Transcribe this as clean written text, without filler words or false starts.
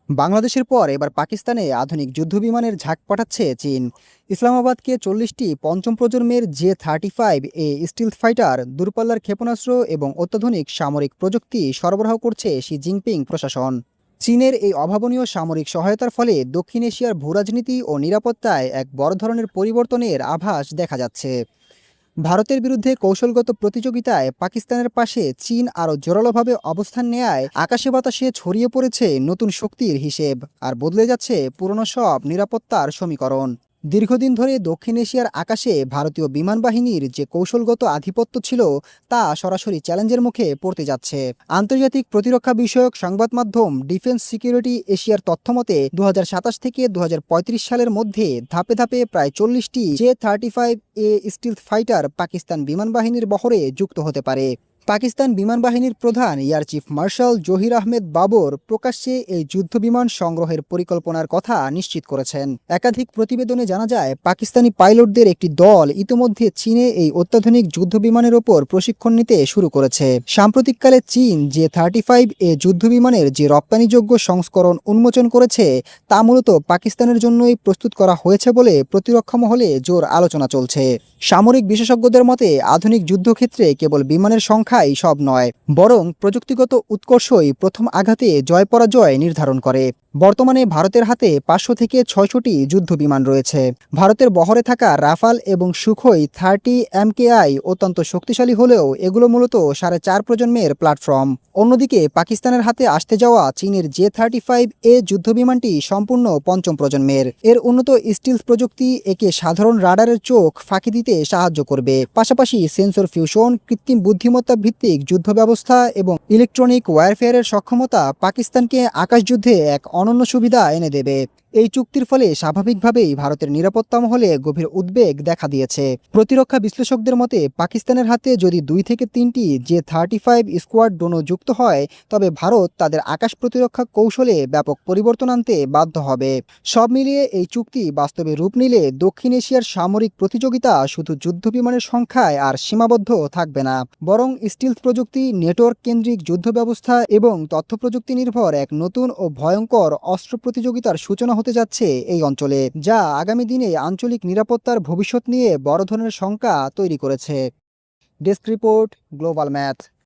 বাংলাদেশের পর এবার পাকিস্তানে আধুনিক যুদ্ধবিমানের ঝাঁক পাঠাচ্ছে চীন। ইসলামাবাদকে 40টি পঞ্চম প্রজন্মের J-35 স্টিলথ ফাইটার, দূরপাল্লার ক্ষেপণাস্ত্র এবং অত্যাধুনিক সামরিক প্রযুক্তি সরবরাহ করছে শি জিনপিং প্রশাসন। চীনের এই অভাবনীয় সামরিক সহায়তার ফলে দক্ষিণ এশিয়ার ভূরাজনীতি ও নিরাপত্তায় এক বড় ধরনের পরিবর্তনের আভাস দেখা যাচ্ছে। ভারতের বিরুদ্ধে কৌশলগত প্রতিযোগিতায় পাকিস্তানের পাশে চীন আরও জোরালোভাবে অবস্থান নেয়ায় আকাশে বাতাসে ছড়িয়ে পড়েছে নতুন শক্তির হিসেব, আর বদলে যাচ্ছে পুরনো সব নিরাপত্তার সমীকরণ। দীর্ঘদিন ধরে দক্ষিণ এশিয়ার আকাশে ভারতীয় বিমান বাহিনীর যে কৌশলগত আধিপত্য ছিল তা সরাসরি চ্যালেঞ্জের মুখে পড়তে যাচ্ছে। আন্তর্জাতিক প্রতিরক্ষা বিষয়ক সংবাদ মাধ্যম ডিফেন্স সিকিউরিটি এশিয়ার তথ্যমতে 2027 থেকে 2035 সালের মধ্যে ধাপে ধাপে প্রায় 40টি J-35 স্টিলথ ফাইটার পাকিস্তান বিমান বাহিনীর বহরে যুক্ত হতে পারে। পাকিস্তান বিমান বাহিনীর প্রধান air chief marshal Zaheer Ahmed Babar প্রকাশ্যে এই যুদ্ধবিমান সংগ্রহের পরিকল্পনার কথা নিশ্চিত করেছেন। একাধিক প্রতিবেদনে জানা যায়, পাকিস্তানি পাইলটদের একটি দল ইতোমধ্যে চীনে এই অত্যাধুনিক যুদ্ধবিমানের ওপর প্রশিক্ষণ নিতে শুরু করেছে। সাম্প্রতিককালে চীন J-35 যুদ্ধবিমানের যে রপ্তানিযোগ্য সংস্করণ উন্মোচন করেছে তা মূলত পাকিস্তানের জন্যই প্রস্তুত করা হয়েছে বলে প্রতিরক্ষা মহলে জোর আলোচনা চলছে। সামরিক বিশেষজ্ঞদের মতে আধুনিক যুদ্ধক্ষেত্রে কেবল বিমানের সংখ্যাই সব নয়, বরং প্রযুক্তিগত উৎকর্ষই প্রথম আঘাতে জয় পরাজয় নির্ধারণ করে। বর্তমানে ভারতের হাতে 500 থেকে 600টি যুদ্ধ বিমান রয়েছে। ভারতের বহরে থাকা রাফাল এবং সুখোই 30 MKI অত্যন্ত শক্তিশালী হলেও এগুলো মূলত 4.5 প্রজন্মের প্ল্যাটফর্ম। অন্যদিকে পাকিস্তানের হাতে আসতে যাওয়া চীনের J-35 যুদ্ধবিমানটি সম্পূর্ণ পঞ্চম প্রজন্মের। এর উন্নত স্টিলথ প্রযুক্তি একে সাধারণ রাডারের চোখ ফাঁকি দিতে সাহায্য করবে। পাশাপাশি সেন্সর ফিউশন, কৃত্রিম বুদ্ধিমত্তা ভিত্তিক যুদ্ধ ব্যবস্থা এবং ইলেকট্রনিক ওয়্যারফেয়ারের সক্ষমতা পাকিস্তানকে আকাশযুদ্ধে এক অনন্য সুবিধা এনে দেবে। এই চুক্তির ফলে স্বাভাবিকভাবেই ভারতের নিরাপত্তা মহলে গভীর উদ্বেগ দেখা দিয়েছে। প্রতিরক্ষা বিশ্লেষকদের মতে পাকিস্তানের হাতে যদি 2 থেকে 3টি J-35 স্কোয়াড ড্রোনও যুক্ত হয়, তবে ভারত তাদের আকাশ প্রতিরক্ষা কৌশলে ব্যাপক পরিবর্তন আনতে বাধ্য হবে। সব মিলিয়ে এই চুক্তি বাস্তবে রূপ নিলে দক্ষিণ এশিয়ার সামরিক প্রতিযোগিতা শুধু যুদ্ধবিমানের সংখ্যায় আর সীমাবদ্ধ থাকবে না, বরং স্টিলথ প্রযুক্তি, নেটওয়ার্ক কেন্দ্রিক যুদ্ধ ব্যবস্থা এবং তথ্য প্রযুক্তি নির্ভর এক নতুন ও ভয়ঙ্কর অস্ত্র প্রতিযোগিতার সূচনা হতে যাচ্ছে এই অঞ্চলে, যা আগামী দিনে আঞ্চলিক নিরাপত্তার ভবিষ্যৎ নিয়ে বড় ধরনের শঙ্কা তৈরি করেছে। Desk report, global math.